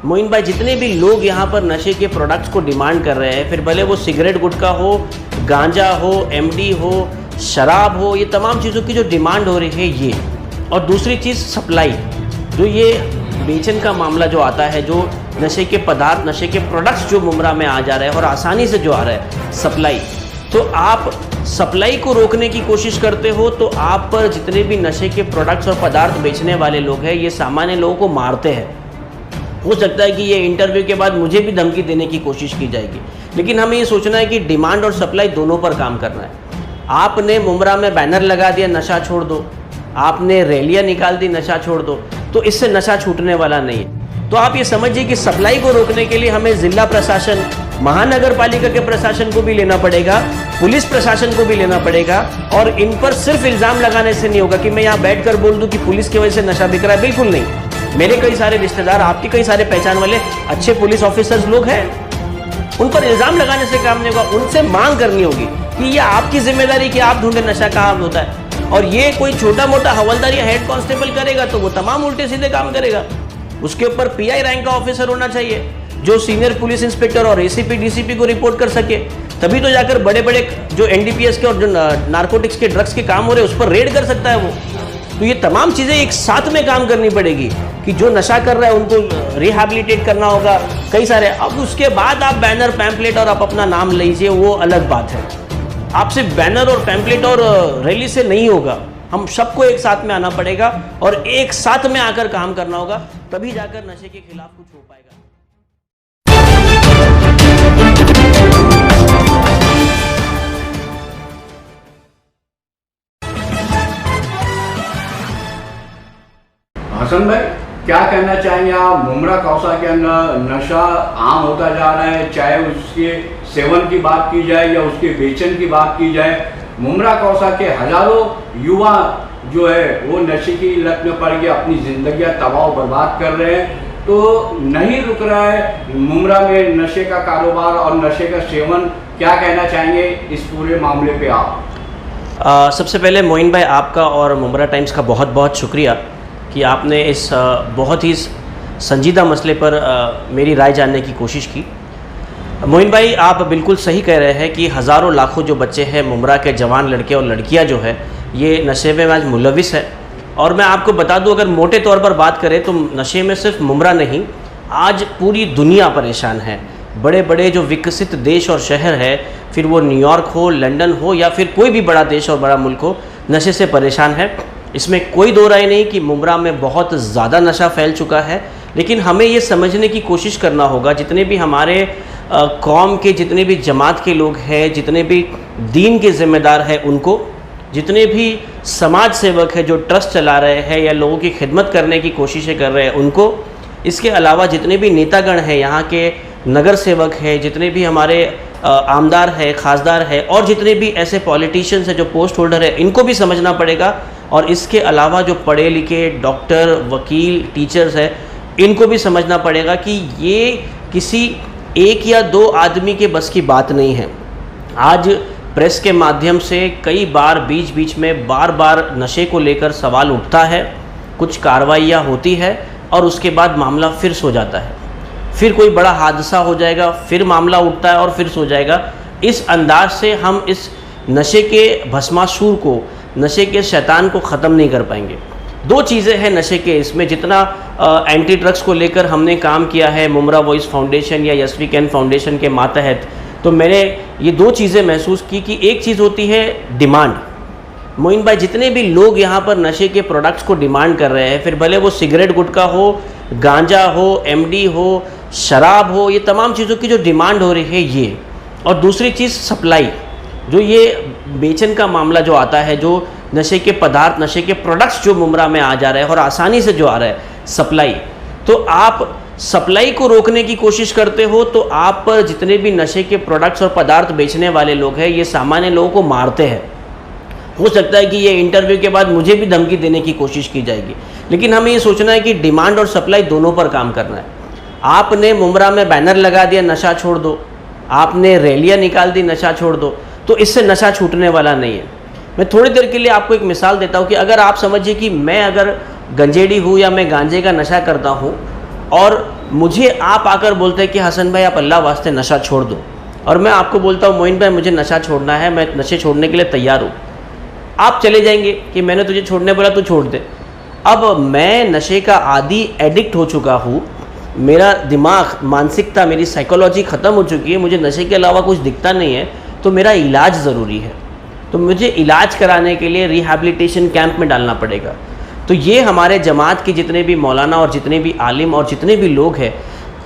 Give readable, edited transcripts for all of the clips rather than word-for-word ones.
मोइन भाई, जितने भी लोग यहाँ पर नशे के प्रोडक्ट्स को डिमांड कर रहे हैं, फिर भले वो सिगरेट गुटखा हो, गांजा हो, एमडी हो, शराब हो, ये तमाम चीज़ों की जो डिमांड हो रही है ये, और दूसरी चीज़ सप्लाई, जो ये बेचन का मामला जो आता है, जो नशे के पदार्थ, नशे के प्रोडक्ट्स जो मुमरा में आ जा रहे हैं और आसानी से जो आ रहा है सप्लाई, तो आप सप्लाई को रोकने की कोशिश करते हो तो आप पर जितने भी नशे के प्रोडक्ट्स और पदार्थ बेचने वाले लोग हैं ये सामान्य लोगों को मारते हैं। हो सकता है कि ये इंटरव्यू के बाद मुझे भी धमकी देने की कोशिश की जाएगी, लेकिन हमें ये सोचना है कि डिमांड और सप्लाई दोनों पर काम करना है। आपने मुमरा में बैनर लगा दिया नशा छोड़ दो, आपने रैलियाँ निकाल दी नशा छोड़ दो, तो इससे नशा छूटने वाला नहीं है। तो आप ये समझिए कि सप्लाई को रोकने के लिए हमें जिला प्रशासन, महानगर पालिका के प्रशासन को भी लेना पड़ेगा, पुलिस प्रशासन को भी लेना पड़ेगा, और इन पर सिर्फ इल्ज़ाम लगाने से नहीं होगा कि मैं यहाँ बैठकर बोल दूँ कि पुलिस की वजह से नशा बिक रहा है। बिल्कुल नहीं। मेरे कई सारे रिश्तेदार, आपके कई सारे पहचान वाले अच्छे पुलिस ऑफिसर्स लोग हैं, उन पर इल्ज़ाम लगाने से काम नहीं होगा। उनसे मांग करनी होगी कि ये आपकी जिम्मेदारी कि आप ढूंढे नशा कहाँ होता है, और ये कोई छोटा मोटा हवलदार या हेड कांस्टेबल करेगा तो वो तमाम उल्टे सीधे काम करेगा। उसके ऊपर पीआई रैंक का ऑफिसर होना चाहिए जो सीनियर पुलिस इंस्पेक्टर और एसीपी डीसीपी को रिपोर्ट कर सके, तभी तो जाकर बड़े बड़े जो एनडीपीएस के और जो नारकोटिक्स के ड्रग्स के काम हो रहे हैं उस पर रेड कर सकता है वो। तो ये तमाम चीज़ें एक साथ में काम करनी पड़ेगी कि जो नशा कर रहा है उनको रिहैबिलिटेट करना होगा, कई सारे। अब उसके बाद आप बैनर, पैम्पलेट और आप अपना नाम लीजिए, वो अलग बात है। आप सिर्फ बैनर और पैम्पलेट और रैली से नहीं होगा, हम सबको एक साथ में आना पड़ेगा और एक साथ में आकर काम करना होगा, तभी जाकर नशे के खिलाफ कुछ हो पाएगा। हसन भाई, क्या कहना चाहेंगे आप? मुमरा कौसा के अंदर नशा आम होता जा रहा है, चाहे उसके सेवन की बात की जाए या उसके बेचन की बात की जाए। मुमरा कौसा के हजारों युवा जो है वो नशे की लत में पड़ के अपनी जिंदगियां तबाह बर्बाद कर रहे हैं, तो नहीं रुक रहा है मुमरा में नशे का कारोबार और नशे का सेवन। क्या कहना चाहेंगे इस पूरे मामले पे आप? सबसे पहले मोइन भाई, आपका और मुमरा टाइम्स का बहुत बहुत शुक्रिया कि आपने इस बहुत ही संजीदा मसले पर मेरी राय जानने की कोशिश की। मोइन भाई, आप बिल्कुल सही कह रहे हैं कि हज़ारों लाखों जो बच्चे हैं, मुमरा के जवान लड़के और लड़कियां जो है ये नशे में आज मुलविस है। और मैं आपको बता दूं, अगर मोटे तौर पर बात करें तो नशे में सिर्फ मुमरा नहीं, आज पूरी दुनिया परेशान है। बड़े बड़े जो विकसित देश और शहर है, फिर वो न्यूयॉर्क हो, लंदन हो या फिर कोई भी बड़ा देश और बड़ा मुल्क हो, नशे से परेशान है। इसमें कोई दो राय नहीं कि मुमरा में बहुत ज़्यादा नशा फैल चुका है। लेकिन हमें ये समझने की कोशिश करना होगा, जितने भी हमारे कौम के, जितने भी जमात के लोग हैं, जितने भी दीन के ज़िम्मेदार हैं उनको, जितने भी समाज सेवक हैं जो ट्रस्ट चला रहे हैं या लोगों की खिदमत करने की कोशिशें कर रहे हैं उनको, इसके अलावा जितने भी नेतागण हैं, यहाँ के नगर सेवक हैं, जितने भी हमारे आमदार है, खासदार है, और जितने भी ऐसे पॉलिटिशियंस हैं जो पोस्ट होल्डर है, इनको भी समझना पड़ेगा। और इसके अलावा जो पढ़े लिखे डॉक्टर, वकील, टीचर्स हैं, इनको भी समझना पड़ेगा कि ये किसी एक या दो आदमी के बस की बात नहीं है। आज प्रेस के माध्यम से कई बार बीच बीच में बार बार नशे को लेकर सवाल उठता है, कुछ कार्रवाइयाँ होती है और उसके बाद मामला फिर सो जाता है, फिर कोई बड़ा हादसा हो जाएगा, फिर मामला उठता है और फिर सो जाएगा। इस अंदाज से हम इस नशे के भस्मासुर को, नशे के शैतान को ख़त्म नहीं कर पाएंगे। दो चीज़ें हैं नशे के इसमें, जितना एंटी ड्रग्स को लेकर हमने काम किया है मुमरा वॉइस फाउंडेशन या यस वी कैन फाउंडेशन के मातहत, तो मैंने ये दो चीज़ें महसूस की कि एक चीज़ होती है डिमांड। मोइन भाई, जितने भी लोग यहाँ पर नशे के प्रोडक्ट्स को डिमांड कर रहे हैं, फिर भले वो सिगरेट गुटखा हो, गांजा हो, एमडी हो, शराब हो, ये तमाम चीज़ों की जो डिमांड हो रही है ये, और दूसरी चीज़ सप्लाई, जो ये बेचन का मामला जो आता है, जो नशे के पदार्थ, नशे के प्रोडक्ट्स जो मुमरा में आ जा रहे हैं और आसानी से जो आ रहा है सप्लाई, तो आप सप्लाई को रोकने की कोशिश करते हो तो आप पर जितने भी नशे के प्रोडक्ट्स और पदार्थ बेचने वाले लोग हैं ये सामान्य लोगों को मारते हैं। हो सकता है कि ये इंटरव्यू के बाद मुझे भी धमकी देने की कोशिश की जाएगी, लेकिन हमें ये सोचना है कि डिमांड और सप्लाई दोनों पर काम करना है। आपने मुमरा में बैनर लगा दिया नशा छोड़ दो, आपने रैलियाँ निकाल दी नशा छोड़ दो, तो इससे नशा छूटने वाला नहीं है। मैं थोड़ी देर के लिए आपको एक मिसाल देता हूँ कि अगर आप समझिए कि मैं अगर गंजेड़ी हूँ या मैं गांजे का नशा करता हूँ और मुझे आप आकर बोलते हैं कि हसन भाई आप अल्लाह वास्ते नशा छोड़ दो, और मैं आपको बोलता हूँ मोइन भाई मुझे नशा छोड़ना है, मैं नशे छोड़ने के लिए तैयार हूँ। आप चले जाएंगे कि मैंने तुझे छोड़ने बोला, तू छोड़ दे। अब मैं नशे का आदी एडिक्ट हो चुका हूँ, मेरा दिमाग, मानसिकता, मेरी साइकोलॉजी ख़त्म हो चुकी है, मुझे नशे के अलावा कुछ दिखता नहीं है, तो मेरा इलाज ज़रूरी है। तो मुझे इलाज कराने के लिए रिहैबिलिटेशन कैंप में डालना पड़ेगा। तो ये हमारे जमात के जितने भी मौलाना और जितने भी आलिम और जितने भी लोग हैं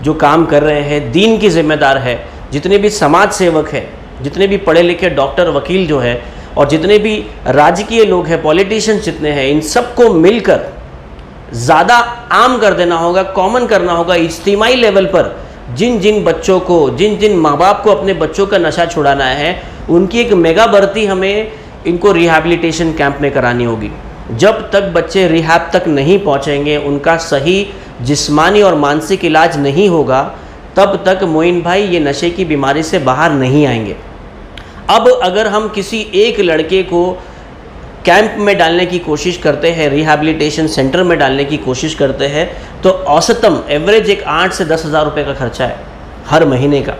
जो काम कर रहे हैं, दीन की ज़िम्मेदार है, जितने भी समाज सेवक हैं, जितने भी पढ़े लिखे डॉक्टर, वकील जो है, और जितने भी राजकीय लोग हैं, पॉलिटिशियंस जितने हैं, इन सबको मिलकर ज़्यादा आम कर देना होगा, कॉमन करना होगा, इज्तिमाई लेवल पर जिन जिन बच्चों को, जिन जिन माँ बाप को अपने बच्चों का नशा छुड़ाना है, उनकी एक मेगा भर्ती हमें इनको रिहैबिलिटेशन कैंप में करानी होगी। जब तक बच्चे रिहैब तक नहीं पहुँचेंगे, उनका सही जिस्मानी और मानसिक इलाज नहीं होगा, तब तक मोइन भाई ये नशे की बीमारी से बाहर नहीं आएंगे। अब अगर हम किसी एक लड़के को कैंप में डालने की कोशिश करते हैं, रिहैबिलिटेशन सेंटर में डालने की कोशिश करते हैं, तो औसतम एवरेज एक 8 से 10 हज़ार रुपये का खर्चा है हर महीने का,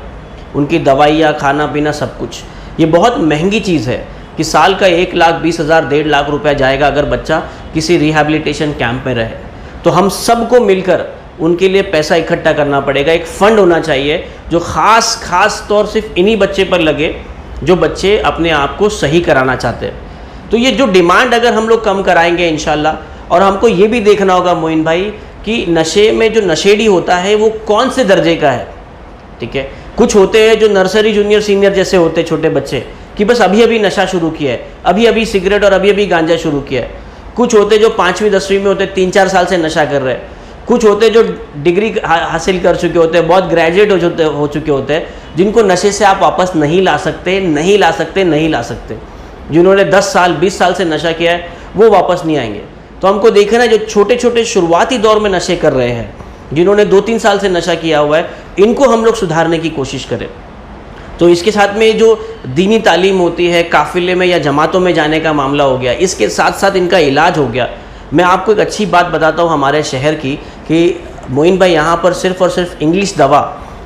उनकी दवाइयाँ, खाना पीना, सब कुछ। ये बहुत महंगी चीज़ है कि साल का 1,20,000 1.5 लाख रुपया जाएगा अगर बच्चा किसी रिहैबिलिटेशन कैंप में रहे। तो हम सबको मिलकर उनके लिए पैसा इकट्ठा करना पड़ेगा। एक फ़ंड होना चाहिए जो ख़ास तौर सिर्फ इन्हीं बच्चे पर लगे जो बच्चे अपने आप को सही कराना चाहते हैं। तो ये जो डिमांड अगर हम लोग कम कराएंगे इंशाल्लाह, और हमको ये भी देखना होगा मोइन भाई कि नशे में जो नशेड़ी होता है वो कौन से दर्जे का है, ठीक है। कुछ होते हैं जो नर्सरी, जूनियर, सीनियर जैसे होते हैं छोटे बच्चे कि बस अभी अभी नशा शुरू किया है, अभी अभी सिगरेट और अभी अभी गांजा शुरू किया है। कुछ होते जो 5वीं 10वीं में होते, 3-4 साल से नशा कर रहे हैं। कुछ होते जो डिग्री हासिल कर चुके होते हैं, बहुत ग्रेजुएट हो चुके होते हैं, जिनको नशे से आप वापस नहीं ला सकते। जिन्होंने 10 साल 20 साल से नशा किया है वो वापस नहीं आएंगे। तो हमको देखना है जो छोटे छोटे शुरुआती दौर में नशे कर रहे हैं, जिन्होंने 2-3 साल से नशा किया हुआ है, इनको हम लोग सुधारने की कोशिश करें। तो इसके साथ में जो दीनी तालीम होती है, काफ़िले में या जमातों में जाने का मामला हो गया, इसके साथ साथ इनका इलाज हो गया। मैं आपको एक अच्छी बात बताता हूँ हमारे शहर की कि मोइन भाई यहाँ पर सिर्फ़ और सिर्फ इंग्लिश दवा,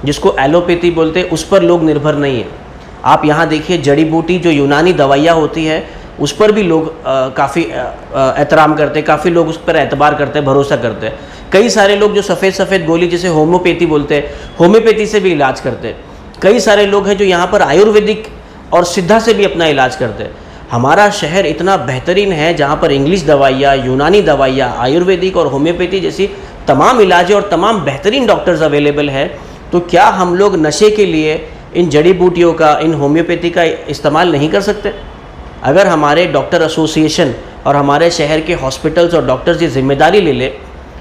जिसको एलोपैथी बोलते हैं, उस पर लोग निर्भर नहीं है। आप यहाँ देखिए जड़ी बूटी जो यूनानी दवाइयाँ होती है उस पर भी लोग काफ़ी एहतराम करते हैं, काफ़ी लोग उस पर एतबार करते हैं, भरोसा करते हैं। कई सारे लोग जो सफ़ेद गोली जिसे होम्योपैथी बोलते हैं, होम्योपैथी से भी इलाज करते हैं। कई सारे लोग हैं जो यहाँ पर आयुर्वेदिक और सिद्धा से भी अपना इलाज करते हैं। हमारा शहर इतना बेहतरीन है जहाँ पर इंग्लिश दवाइयाँ, यूनानी दवाइयाँ, आयुर्वेदिक और होम्योपैथी जैसी तमाम इलाजें और तमाम बेहतरीन डॉक्टर्स अवेलेबल है। तो क्या हम लोग नशे के लिए इन जड़ी बूटियों का, इन होम्योपैथी का इस्तेमाल नहीं कर सकते? अगर हमारे डॉक्टर एसोसिएशन और हमारे शहर के हॉस्पिटल्स और डॉक्टर्स ये जिम्मेदारी ले ले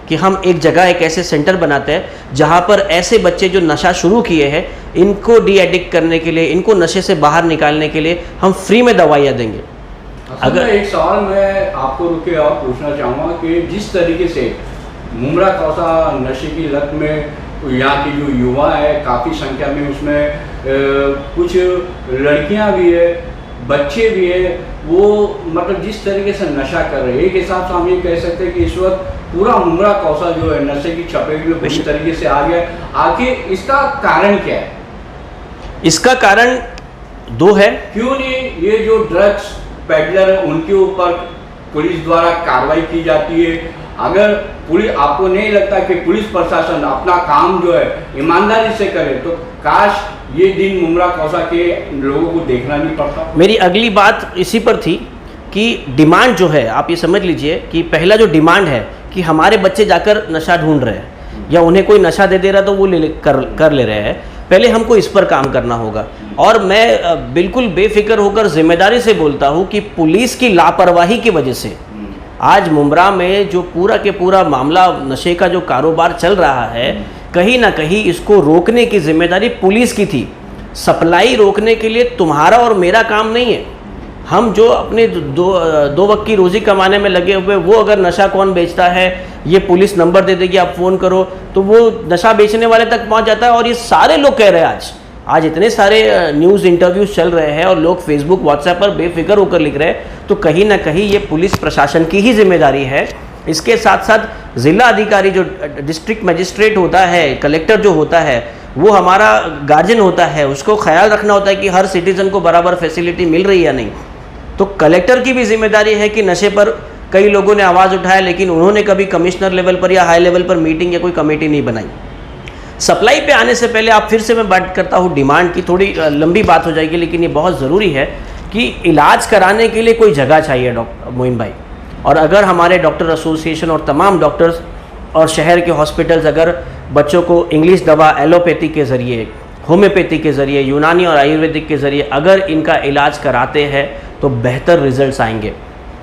कि हम एक जगह एक ऐसे सेंटर बनाते हैं जहाँ पर ऐसे बच्चे जो नशा शुरू किए हैं, इनको डी एडिक्ट करने के लिए, इनको नशे से बाहर निकालने के लिए हम फ्री में दवाइयाँ देंगे। अगर एक सवाल मैं आपको रुके और पूछना चाहूँगा कि जिस तरीके से मुमरा कौसा नशे की लत में यहाँ की जो युवा है काफ़ी संख्या में, उसमें कुछ लड़कियाँ भी है, बच्चे भी है, वो मतलब जिस तरीके से नशा कर रहे हैं, एक हिसाब से हम ये कह सकते हैं कि इस वक्त पूरा मुमरा कौसा जो है नशे की चपेट में पूरी तरीके से आ गया। आखिर इसका कारण क्या है? इसका कारण 2 है। क्यों नहीं ये जो ड्रग्स पेडलर है उनके ऊपर पुलिस द्वारा कार्रवाई की जाती है? अगर पुलिस, आपको नहीं लगता कि पुलिस प्रशासन अपना काम जो है ईमानदारी से करे, तो काश ये दिन मुमरा कौसा के लोगों को देखना नहीं पड़ता। मेरी अगली बात इसी पर थी कि डिमांड जो है, आप ये समझ लीजिए कि पहला जो डिमांड है कि हमारे बच्चे जाकर नशा ढूंढ रहे हैं या उन्हें कोई नशा दे दे रहा तो वो कर ले रहे हैं। पहले हमको इस पर काम करना होगा। और मैं बिल्कुल बेफिक्र होकर जिम्मेदारी से बोलता हूँ कि पुलिस की लापरवाही की वजह से आज मुमरा में जो पूरा के पूरा मामला नशे का जो कारोबार चल रहा है, कहीं ना कहीं इसको रोकने की जिम्मेदारी पुलिस की थी। सप्लाई रोकने के लिए तुम्हारा और मेरा काम नहीं है। हम जो अपने दो वक्त की रोज़ी कमाने में लगे हुए, वो अगर नशा कौन बेचता है ये पुलिस नंबर दे देगी, आप फ़ोन करो तो वो नशा बेचने वाले तक पहुंच जाता है। और ये सारे लोग कह रहे हैं, आज इतने सारे न्यूज़ इंटरव्यूज़ चल रहे हैं और लोग फेसबुक व्हाट्सएप पर बेफिक्र होकर लिख रहे हैं, तो कहीं ना कहीं ये पुलिस प्रशासन की ही जिम्मेदारी है। इसके साथ साथ ज़िला अधिकारी जो डिस्ट्रिक्ट मजिस्ट्रेट होता है, कलेक्टर जो होता है, वो हमारा गार्जियन होता है, उसको ख्याल रखना होता है कि हर सिटीज़न को बराबर फैसिलिटी मिल रही है या नहीं। तो कलेक्टर की भी जिम्मेदारी है कि नशे पर कई लोगों ने आवाज़ उठाया, लेकिन उन्होंने कभी कमिश्नर लेवल पर या हाई लेवल पर मीटिंग या कोई कमेटी नहीं बनाई। सप्लाई पे आने से पहले आप फिर से मैं बात करता हूँ डिमांड की, थोड़ी लंबी बात हो जाएगी, लेकिन ये बहुत ज़रूरी है कि इलाज कराने के लिए कोई जगह चाहिए डॉक्टर मोइन भाई। और अगर हमारे डॉक्टर एसोसिएशन और तमाम डॉक्टर्स और शहर के हॉस्पिटल्स अगर बच्चों को इंग्लिश दवा, एलोपैथी के ज़रिए, होम्योपैथी के ज़रिए, यूनानी और आयुर्वेदिक के ज़रिए अगर इनका इलाज कराते हैं तो बेहतर रिजल्ट्स आएंगे।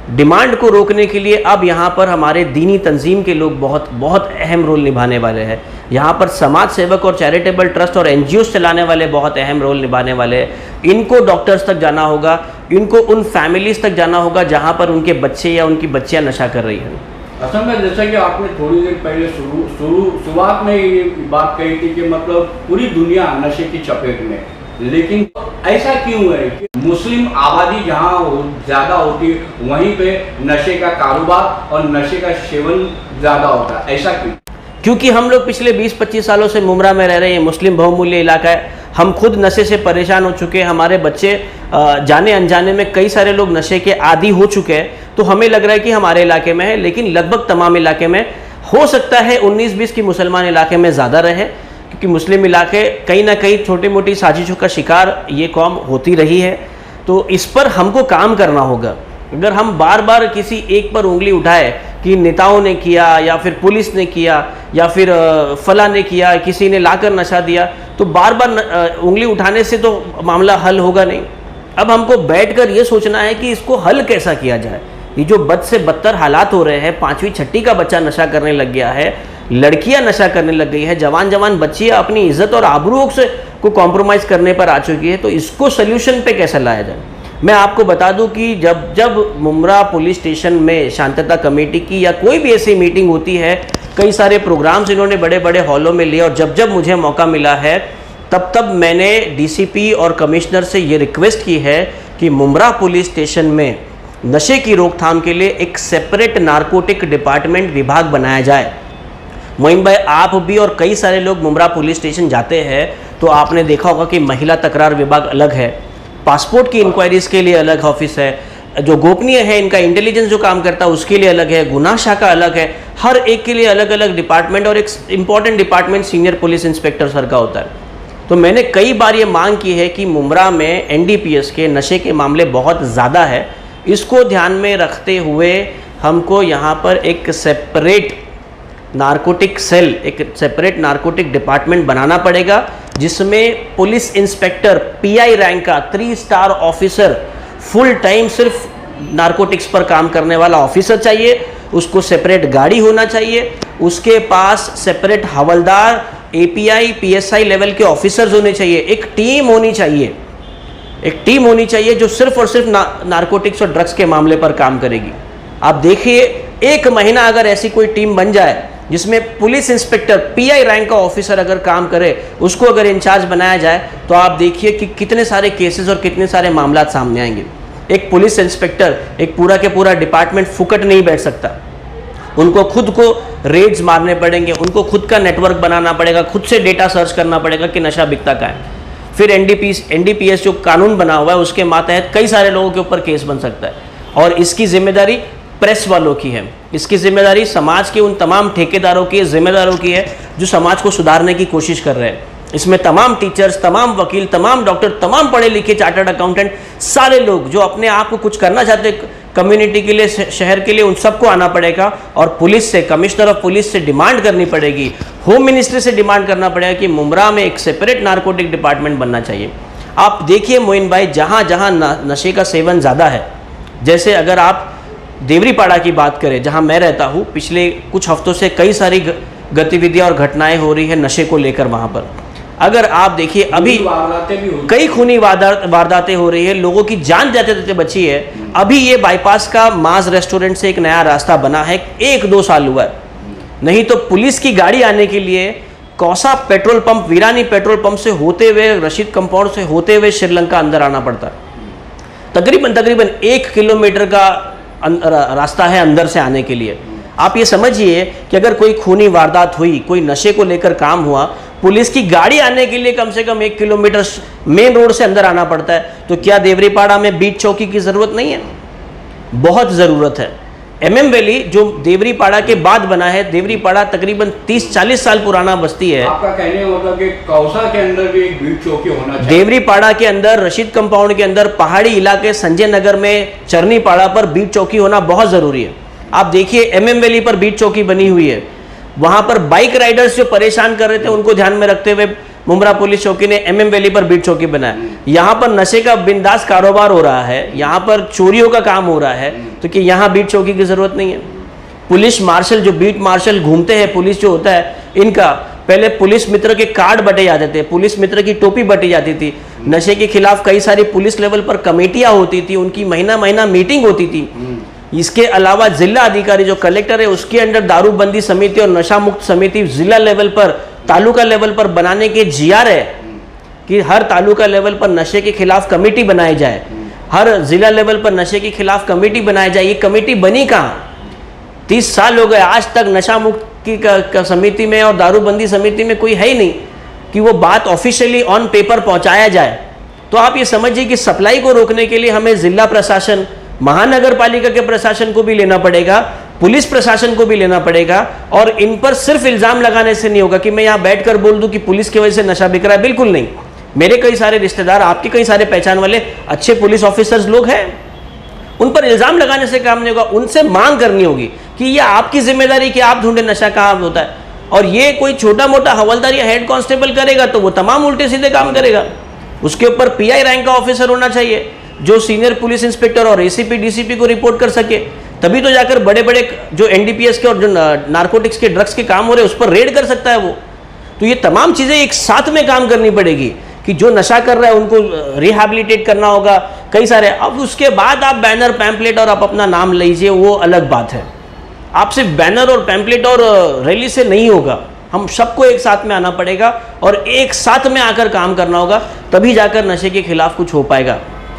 डिमांड को रोकने के लिए अब यहाँ पर हमारे दीनी तंजीम के लोग बहुत बहुत अहम रोल निभाने वाले हैं। यहाँ पर समाज सेवक और चैरिटेबल ट्रस्ट और एनजीओ चलाने वाले बहुत अहम रोल निभाने वाले हैं। इनको डॉक्टर्स तक जाना होगा, इनको उन फैमिलीज़ तक जाना होगा जहाँ पर उनके बच्चे या उनकी बच्चियाँ नशा कर रही हैं। असल में जैसा कि आपने थोड़ी देर पहले शुरुआत में ये बात कही थी कि मतलब पूरी दुनिया नशे की चपेट में, लेकिन ऐसा क्यों है कि मुस्लिम आबादी जहाँ ज़्यादा होती है वहीं पे नशे का कारोबार और नशे का सेवन ज़्यादा होता है, ऐसा क्यों? क्योंकि हम लोग पिछले 20-25 सालों से मुमरा में रह रहे हैं, मुस्लिम बहुमूल्य इलाका है, हम खुद नशे से परेशान हो चुके हैं, हमारे बच्चे जाने अनजाने में कई सारे लोग नशे के आदी हो चुके हैं। तो हमें लग रहा है कि हमारे इलाके में है, लेकिन लगभग तमाम इलाके में हो सकता है 19-20 की मुसलमान इलाके में ज़्यादा रहे, क्योंकि मुस्लिम इलाके कहीं ना कहीं छोटी मोटी साजिशों का शिकार ये कौम होती रही है। तो इस पर हमको काम करना होगा। अगर हम बार बार किसी एक पर उंगली उठाए कि नेताओं ने किया या फिर पुलिस ने किया या फिर फला ने किया, किसी ने लाकर नशा दिया, तो बार बार उंगली उठाने से तो मामला हल होगा नहीं। अब हमको बैठकर ये सोचना है कि इसको हल कैसा किया जाए। ये जो बद से बदतर हालात हो रहे हैं, 5वीं 6वीं का बच्चा नशा करने लग गया है, लड़कियां नशा करने लग गई है, जवान बच्चियां अपनी इज्जत और आबरू से को कॉम्प्रोमाइज़ करने पर आ चुकी है, तो इसको सोल्यूशन पे कैसे लाया जाए। मैं आपको बता दूं कि जब मुमरा पुलिस स्टेशन में शांतता कमेटी की या कोई भी ऐसी मीटिंग होती है, कई सारे प्रोग्राम्स इन्होंने बड़े बड़े हॉलों में लिए, और जब मुझे मौका मिला है तब मैंने डीसीपी और कमिश्नर से ये रिक्वेस्ट की है कि मुमरा पुलिस स्टेशन में नशे की रोकथाम के लिए एक सेपरेट नारकोटिक डिपार्टमेंट विभाग बनाया जाए। मोइन भाई, आप भी और कई सारे लोग मुमरा पुलिस स्टेशन जाते हैं तो आपने देखा होगा कि महिला तकरार विभाग अलग है, पासपोर्ट की इंक्वायरीज के लिए अलग ऑफिस है, जो गोपनीय है इनका इंटेलिजेंस जो काम करता है उसके लिए अलग है, गुनाह शाखा अलग है, हर एक के लिए अलग अलग डिपार्टमेंट, और एक important department senior police inspector sir का होता है। तो मैंने कई बार ये मांग की है कि मुमरा में एनडीपीएस के नशे के मामले बहुत ज़्यादा है, इसको ध्यान में रखते हुए हमको यहाँ पर एक सेपरेट नारकोटिक सेल, एक सेपरेट नारकोटिक डिपार्टमेंट बनाना पड़ेगा, जिसमें पुलिस इंस्पेक्टर पीआई रैंक का 3 स्टार ऑफिसर फुल टाइम सिर्फ नारकोटिक्स पर काम करने वाला ऑफिसर चाहिए, उसको सेपरेट गाड़ी होना चाहिए, उसके पास सेपरेट हवलदार, एपीआई, पीएसआई लेवल के ऑफिसर्स होने चाहिए, एक टीम होनी चाहिए जो सिर्फ और सिर्फ नारकोटिक्स और ड्रग्स के मामले पर काम करेगी। आप देखिए, 1 महीना अगर ऐसी कोई टीम बन जाए जिसमें पुलिस इंस्पेक्टर पीआई रैंक का ऑफिसर अगर काम करे, उसको अगर इंचार्ज बनाया जाए, तो आप देखिए कि कितने सारे केसेस और कितने सारे मामला सामने आएंगे। एक पुलिस इंस्पेक्टर, एक पूरा के पूरा डिपार्टमेंट फुकट नहीं बैठ सकता, उनको खुद को रेड्स मारने पड़ेंगे, उनको खुद का नेटवर्क बनाना पड़ेगा, खुद से डेटा सर्च करना पड़ेगा कि नशा बिकता कहाँ है। फिर एनडीपीएस जो कानून बना हुआ है उसके मातहत कई सारे लोगों के ऊपर केस बन सकता है, और इसकी जिम्मेदारी प्रेस वालों की है, इसकी जिम्मेदारी समाज के उन तमाम ठेकेदारों की, जिम्मेदारों की है जो समाज को सुधारने की कोशिश कर रहे हैं। इसमें तमाम टीचर्स, तमाम वकील, तमाम डॉक्टर, तमाम पढ़े लिखे चार्टर्ड अकाउंटेंट, सारे लोग जो अपने आप को कुछ करना चाहते कम्युनिटी के लिए, शहर के लिए, उन सबको आना पड़ेगा, और पुलिस से, कमिश्नर ऑफ पुलिस से डिमांड करनी पड़ेगी, होम मिनिस्ट्री से डिमांड करना पड़ेगा कि मुमरा में एक सेपरेट नारकोटिक डिपार्टमेंट बनना चाहिए। आप देखिए मोइन भाई, जहाँ जहाँ नशे का सेवन ज़्यादा है, जैसे अगर आप देवरीपाड़ा की बात करें जहाँ मैं रहता हूँ, पिछले कुछ हफ्तों से कई सारी गतिविधियाँ और घटनाएं हो रही है नशे को लेकर। वहाँ पर अगर आप देखिए अभी कई खूनी वारदातें हो रही है, लोगों की जान जाते जाते बची है। अभी ये बाईपास का माज रेस्टोरेंट से एक नया रास्ता बना है, 1-2 साल हुआ है, नहीं तो पुलिस की गाड़ी आने के लिए कौसा पेट्रोल पंप, वीरानी पेट्रोल पंप से होते हुए, रशीद कंपाउंड से होते हुए श्रीलंका अंदर आना पड़ता है। तकरीबन 1 किलोमीटर का रास्ता है अंदर से आने के लिए। आप ये समझिए कि अगर कोई खूनी वारदात हुई, कोई नशे को लेकर काम हुआ, पुलिस की गाड़ी आने के लिए कम से कम 1 किलोमीटर मेन रोड से अंदर आना पड़ता है। तो क्या देवरीपाड़ा में बीट चौकी की ज़रूरत नहीं है? बहुत ज़रूरत है। MM वैली जो देवरीपाड़ा के बाद बना है, देवरीपाड़ा तकरीबन 30-40 साल पुराना बस्ती है। आपका कहने का मतलब कि कौसा के अंदर भी एक बीट चौकी होना चाहिए। देवरीपाड़ा के अंदर, रशीद कंपाउंड के अंदर, पहाड़ी इलाके संजय नगर में, चरनीपाड़ा पर बीट चौकी होना बहुत ज़रूरी है। आप देखिए MM वैली पर बीट चौकी बनी हुई है। वहाँ पर बाइक राइडर्स जो परेशान कर रहे थे उनको ध्यान में रखते हुए मुमरा पुलिस चौकी ने MM वैली पर बीट चौकी बनाया। यहाँ पर नशे का बिंदास कारोबार हो रहा है, यहाँ पर चोरियों का काम हो रहा है, तो कि यहाँ बीट चौकी की ज़रूरत नहीं है। पुलिस मार्शल, जो बीट मार्शल घूमते हैं, पुलिस जो होता है इनका, पहले पुलिस मित्र के कार्ड बटे जाते थे, पुलिस मित्र की टोपी बटी जाती थी, नशे के खिलाफ कई सारी पुलिस लेवल पर कमेटियाँ होती थी, उनकी महीना महीना मीटिंग होती थी। इसके अलावा जिला अधिकारी जो कलेक्टर है उसके अंडर दारूबंदी समिति और नशा मुक्त समिति जिला लेवल पर, तालुका लेवल पर बनाने के GR है कि हर तालुका लेवल पर नशे के खिलाफ कमेटी बनाई जाए, हर जिला लेवल पर नशे के खिलाफ कमेटी बनाई जाए। ये कमेटी बनी कहाँ? 30 साल हो गए, आज तक नशा मुक्ति का समिति में और दारूबंदी समिति में कोई है ही नहीं कि वो बात ऑफिशियली ऑन पेपर पहुंचाया जाए। तो आप ये समझिए कि सप्लाई को रोकने के लिए हमें जिला प्रशासन, महानगर पालिका के प्रशासन को भी लेना पड़ेगा, पुलिस प्रशासन को भी लेना पड़ेगा। और इन पर सिर्फ इल्जाम लगाने से नहीं होगा कि मैं यहाँ बैठकर बोल दूं कि पुलिस की वजह से नशा बिक रहा है, बिल्कुल नहीं। मेरे कई सारे रिश्तेदार, आपके कई सारे पहचान वाले अच्छे पुलिस ऑफिसर्स लोग हैं, उन पर इल्जाम लगाने से काम नहीं होगा। उनसे मांग करनी होगी कि ये आपकी जिम्मेदारी कि आप ढूंढे नशा कहाँ होता है। और ये कोई छोटा मोटा हवलदार या हेड कांस्टेबल करेगा तो वो तमाम उल्टे सीधे काम करेगा। उसके ऊपर PI रैंक का ऑफिसर होना चाहिए जो सीनियर पुलिस इंस्पेक्टर और ACP DCP को रिपोर्ट कर सके, तभी तो जाकर बड़े बड़े जो NDPS के और जो नारकोटिक्स के, ड्रग्स के काम हो रहे हैं उस पर रेड कर सकता है वो। तो ये तमाम चीज़ें एक साथ में काम करनी पड़ेगी कि जो नशा कर रहा है उनको रिहैबिलिटेट करना होगा, कई सारे। अब उसके बाद आप बैनर, पैम्पलेट और आप अपना नाम लीजिए, वो अलग बात है। आप सिर्फ बैनर और पैम्पलेट और रैली से नहीं होगा, हम सबको एक साथ में आना पड़ेगा और एक साथ में आकर काम करना होगा, तभी जाकर नशे के खिलाफ कुछ हो पाएगा।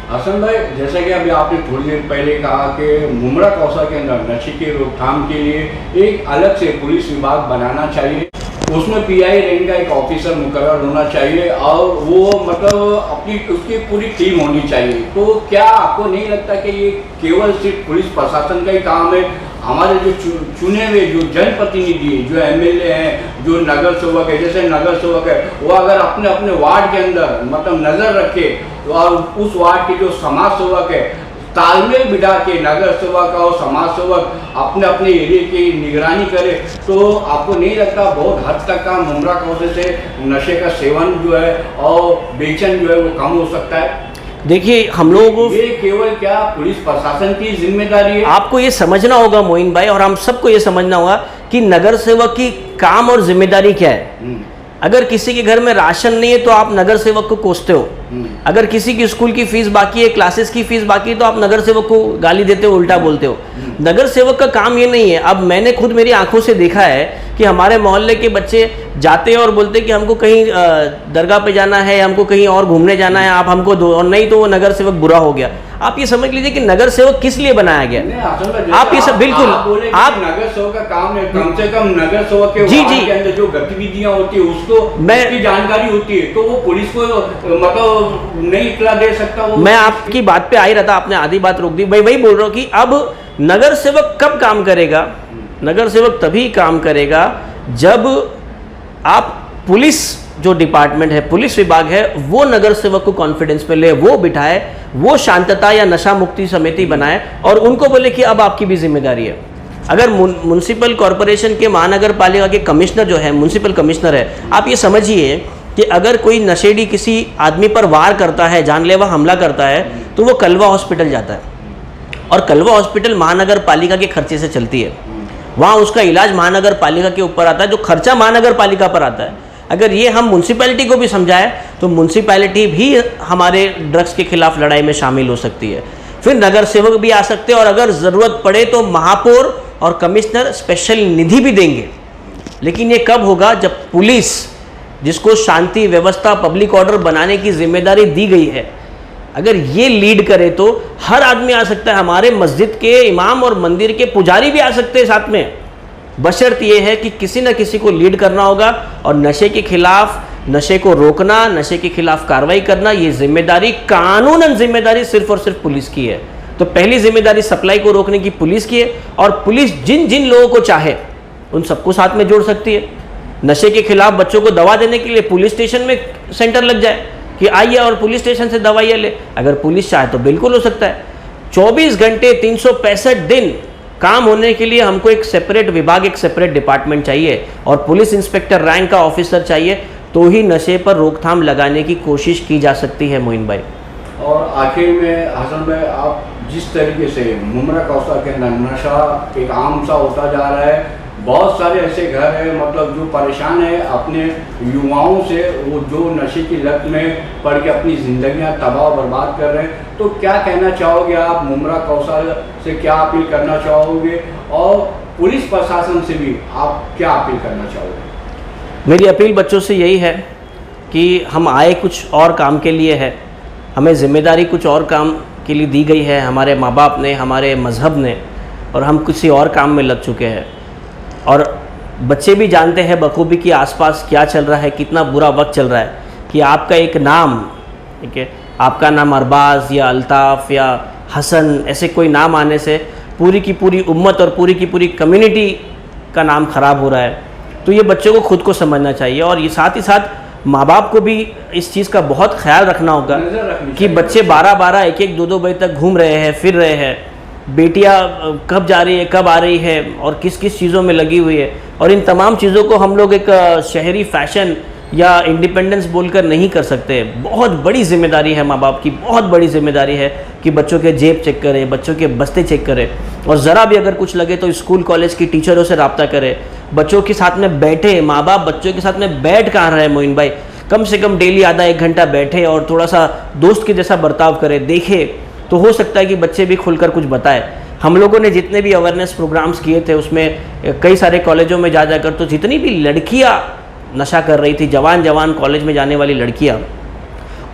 हसन भाई, जैसा कि अभी आपने थोड़ी देर पहले कहा कि मुमरा कौसा के अंदर नशे की रोकथाम के लिए एक अलग से पुलिस विभाग बनाना चाहिए, उसमें PI रैंक का एक ऑफिसर मुकर्रर होना चाहिए और वो मतलब अपनी उसकी पूरी टीम होनी चाहिए। तो क्या आपको नहीं लगता कि ये केवल सिर्फ पुलिस प्रशासन का ही काम है? हमारे जो चुने हुए जो जनप्रतिनिधि, जो MLA हैं, जो नगर सेवक है, जैसे नगर सेवक है, वो अगर अपने अपने वार्ड के अंदर मतलब नज़र रखे और उस वार्ड के जो समाज सेवक है तालमेल बिठा के नगर सेवक और समाज सेवक अपने अपने एरिया की निगरानी करे, तो आपको नहीं लगता बहुत हद तक का मुमरा कौसे से नशे का सेवन जो है और बेचन जो है वो कम हो सकता है? देखिए, हम लोगों को ये केवल क्या पुलिस प्रशासन की जिम्मेदारी है? आपको ये समझना होगा मोइन भाई, और हम सबको ये समझना होगा कि नगर सेवक की काम और जिम्मेदारी क्या है। अगर किसी के घर में राशन नहीं है तो आप नगर सेवक को कोसते हो, अगर किसी की स्कूल की फीस बाकी है, क्लासेस की फीस बाकी है, तो आप नगर सेवक को गाली देते हो, उल्टा बोलते हो। नगर सेवक का काम ये नहीं है। अब मैंने खुद मेरी आंखों से देखा है कि हमारे मोहल्ले के बच्चे जाते हैं और बोलते हैं कि हमको कहीं दरगाह पे जाना है, हमको कहीं और घूमने जाना है, आप हमको दो, और नहीं तो वो नगर सेवक बुरा हो गया। आप ये समझ लीजिए कि नगर सेवक किस लिए बनाया गया। आप ये सब बिल्कुल आप नगर सेवक का काम है, कम से कम नगर सेवक के जी के अंदर जो गतिविधियां होती है उसको उसकी जानकारी होती है, तो वो पुलिस को मतलब नहीं इतला दे सकता वो। मैं आपकी बात पे आ ही रहा था, आपने आधी बात रोक दी। भाई वही बोल रहा हूँ कि अब नगर सेवक कब काम करेगा? नगर सेवक तभी काम करेगा जब आप पुलिस जो डिपार्टमेंट है, पुलिस विभाग है, वो नगर सेवक को कॉन्फिडेंस में ले, वो बिठाए, वो शांतता या नशा मुक्ति समिति बनाए और उनको बोले कि अब आपकी भी जिम्मेदारी है। अगर म्युनिसिपल कॉरपोरेशन के, महानगर पालिका के कमिश्नर जो है, म्युनिसिपल कमिश्नर है, आप ये समझिए कि अगर कोई नशेड़ी किसी आदमी पर वार करता है, जानलेवा हमला करता है, तो वो कलवा हॉस्पिटल जाता है और कलवा हॉस्पिटल महानगर पालिका के खर्चे से चलती है। वहाँ उसका इलाज महानगर पालिका के ऊपर आता है, जो खर्चा महानगर पालिका पर आता है। अगर ये हम म्युनिसिपैलिटी को भी समझाएं तो म्युनिसिपैलिटी भी हमारे ड्रग्स के खिलाफ लड़ाई में शामिल हो सकती है। फिर नगर सेवक भी आ सकते हैं और अगर ज़रूरत पड़े तो महापौर और कमिश्नर स्पेशल निधि भी देंगे। लेकिन ये कब होगा? जब पुलिस, जिसको शांति व्यवस्था, पब्लिक ऑर्डर बनाने की जिम्मेदारी दी गई है, अगर ये लीड करे तो हर आदमी आ सकता है। हमारे मस्जिद के इमाम और मंदिर के पुजारी भी आ सकते हैं साथ में। बशर्त ये है कि किसी न किसी को लीड करना होगा और नशे के खिलाफ, नशे को रोकना, नशे के खिलाफ कार्रवाई करना, ये जिम्मेदारी, कानूनन जिम्मेदारी सिर्फ और सिर्फ पुलिस की है। तो पहली जिम्मेदारी सप्लाई को रोकने की पुलिस की है और पुलिस जिन जिन लोगों को चाहे उन सबको साथ में जोड़ सकती है। नशे के खिलाफ बच्चों को दवा देने के लिए पुलिस स्टेशन में सेंटर लग जाए कि आइए और पुलिस स्टेशन से दवाइयाँ ले, अगर पुलिस चाहे तो बिल्कुल हो सकता है। 24 घंटे 365 दिन काम होने के लिए हमको एक सेपरेट विभाग, एक सेपरेट डिपार्टमेंट चाहिए और पुलिस इंस्पेक्टर रैंक का ऑफिसर चाहिए, तो ही नशे पर रोकथाम लगाने की कोशिश की जा सकती है। मोइन भाई, और आखिर में हसन भाई, आप जिस तरीके से मुमरा कौसा के अंदर नशा एक आम सा होता जा रहा है, बहुत सारे ऐसे घर हैं मतलब जो परेशान है अपने युवाओं से, वो जो नशे की लत में पड़ के अपनी ज़िंदगियां तबाह बर्बाद कर रहे हैं, तो क्या कहना चाहोगे आप? मुमरा कौसा से क्या अपील करना चाहोगे और पुलिस प्रशासन से भी आप क्या अपील करना चाहोगे? मेरी अपील बच्चों से यही है कि हम आए कुछ और काम के लिए है, हमें ज़िम्मेदारी कुछ और काम के लिए दी गई है हमारे माँ बाप ने, हमारे मज़हब ने, और हम किसी और काम में लग चुके हैं। और बच्चे भी जानते हैं बखूबी कि आसपास क्या चल रहा है, कितना बुरा वक्त चल रहा है, कि आपका एक नाम, ठीक है, आपका नाम अरबाज़ या अल्ताफ़ या हसन, ऐसे कोई नाम आने से पूरी की पूरी उम्मत और पूरी की पूरी कम्युनिटी का नाम ख़राब हो रहा है। तो ये बच्चों को खुद को समझना चाहिए और ये साथ ही साथ माँ बाप को भी इस चीज़ का बहुत ख्याल रखना होगा कि बच्चे 12-12, 1-1, 2-2 बजे तक घूम रहे हैं, फिर रहे हैं, बेटियां कब जा रही है, कब आ रही है और किस किस चीज़ों में लगी हुई है, और इन तमाम चीज़ों को हम लोग एक शहरी फैशन या इंडिपेंडेंस बोलकर नहीं कर सकते। बहुत बड़ी जिम्मेदारी है माँ बाप की, बहुत बड़ी जिम्मेदारी है कि बच्चों के जेब चेक करें, बच्चों के बस्ते चेक करें, और ज़रा भी अगर कुछ लगे तो स्कूल कॉलेज की टीचरों से रब्ता करें, बच्चों के साथ में बैठे। माँ बाप बच्चों के साथ में बैठ कहाँ रहे मोइन भाई, कम से कम डेली आधा 1 घंटा बैठे और थोड़ा सा दोस्त के जैसा बर्ताव करें, देखे, तो हो सकता है कि बच्चे भी खुलकर कुछ बताए। हम लोगों ने जितने भी अवेयरनेस प्रोग्राम्स किए थे उसमें कई सारे कॉलेजों में जा जाकर तो जितनी भी लड़कियां नशा कर रही थी, जवान कॉलेज में जाने वाली लड़कियां,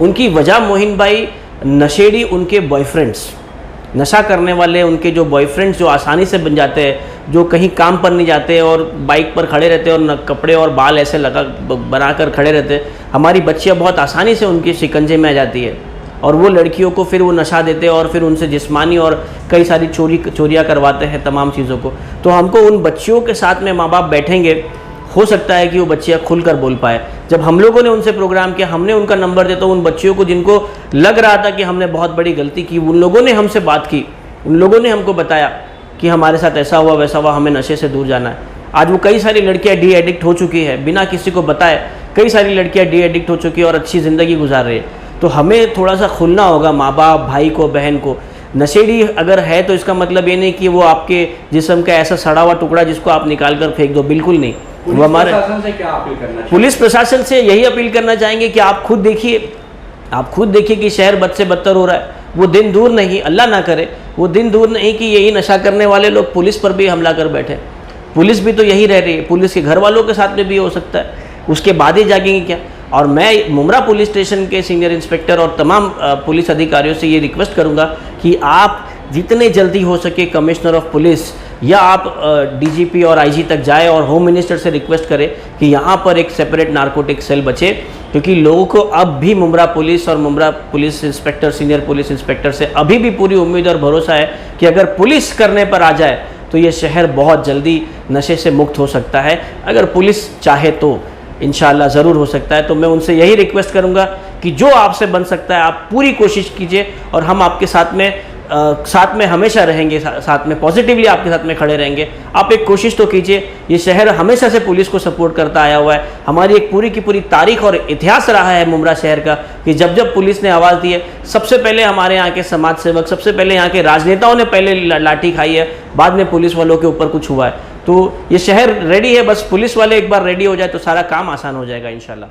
उनकी वजह मोहिन भाई नशेड़ी उनके बॉयफ्रेंड्स, नशा करने वाले उनके जो बॉयफ्रेंड्स जो आसानी से बन जाते हैं, जो कहीं काम पर नहीं जाते और बाइक पर खड़े रहते हैं और कपड़े और बाल ऐसे लगा बनाकर खड़े रहते, हमारी बच्चियाँ बहुत आसानी से उनके शिकंजे में आ जाती है और वो लड़कियों को फिर वो नशा देते हैं और फिर उनसे जिस्मानी और कई सारी चोरियाँ करवाते हैं तमाम चीज़ों को। तो हमको उन बच्चियों के साथ में माँ बाप बैठेंगे, हो सकता है कि वो बच्चियाँ खुलकर बोल पाए। जब हम लोगों ने उनसे प्रोग्राम किया, हमने उनका नंबर दिया, तो उन बच्चियों को जिनको लग रहा था कि हमने बहुत बड़ी गलती की, उन लोगों ने हमसे बात की, उन लोगों ने हमको बताया कि हमारे साथ ऐसा हुआ वैसा हुआ, हमें नशे से दूर जाना है। आज वो कई सारी लड़कियाँ डी एडिक्ट हो चुकी है, बिना किसी को बताए कई सारी लड़कियाँ डी एडिक्ट हो चुकी है और अच्छी ज़िंदगी गुजार रही है। तो हमें थोड़ा सा खुलना होगा, माँ बाप, भाई को, बहन को। नशेड़ी अगर है तो इसका मतलब ये नहीं कि वो आपके जिस्म का ऐसा सड़ा हुआ टुकड़ा जिसको आप निकाल कर फेंक दो, बिल्कुल नहीं। वो हमारे प्रशासन से क्या अपील करना चाहिए? पुलिस प्रशासन से यही अपील करना चाहेंगे कि आप खुद देखिए कि शहर बद से बदतर हो रहा है। वो दिन दूर नहीं, अल्लाह ना करे, वो दिन दूर नहीं कि यही नशा करने वाले लोग पुलिस पर भी हमला कर बैठे। पुलिस भी तो यही रह रही है, पुलिस के घर वालों के साथ में भी हो सकता है, उसके बाद ही जागेंगे क्या। और मैं मुमरा पुलिस स्टेशन के सीनियर इंस्पेक्टर और तमाम पुलिस अधिकारियों से ये रिक्वेस्ट करूंगा कि आप जितने जल्दी हो सके कमिश्नर ऑफ पुलिस या आप डीजीपी और आईजी तक जाए और होम मिनिस्टर से रिक्वेस्ट करें कि यहाँ पर एक सेपरेट नारकोटिक सेल बचे, क्योंकि लोगों को अब भी मुमरा पुलिस और Mumbra police inspector, senior police inspector से अभी भी पूरी उम्मीद और भरोसा है कि अगर पुलिस करने पर आ जाए तो ये शहर बहुत जल्दी नशे से मुक्त हो सकता है। अगर पुलिस चाहे तो इंशाअल्लाह ज़रूर हो सकता है। तो मैं उनसे यही रिक्वेस्ट करूंगा कि जो आपसे बन सकता है आप पूरी कोशिश कीजिए और हम आपके साथ में हमेशा रहेंगे, साथ में पॉजिटिवली आपके साथ में खड़े रहेंगे। आप एक कोशिश तो कीजिए। ये शहर हमेशा से पुलिस को सपोर्ट करता आया हुआ है। हमारी एक पूरी की पूरी तारीख और इतिहास रहा है मुमरा शहर का कि जब जब पुलिस ने आवाज़ दी है, सबसे पहले हमारे यहाँ के समाज सेवक, सबसे पहले यहाँ के राजनेताओं ने पहले लाठी खाई है, बाद में पुलिस वालों के ऊपर कुछ हुआ है। तो ये शहर रेडी है, बस पुलिस वाले एक बार रेडी हो जाए तो सारा काम आसान हो जाएगा इंशाल्लाह।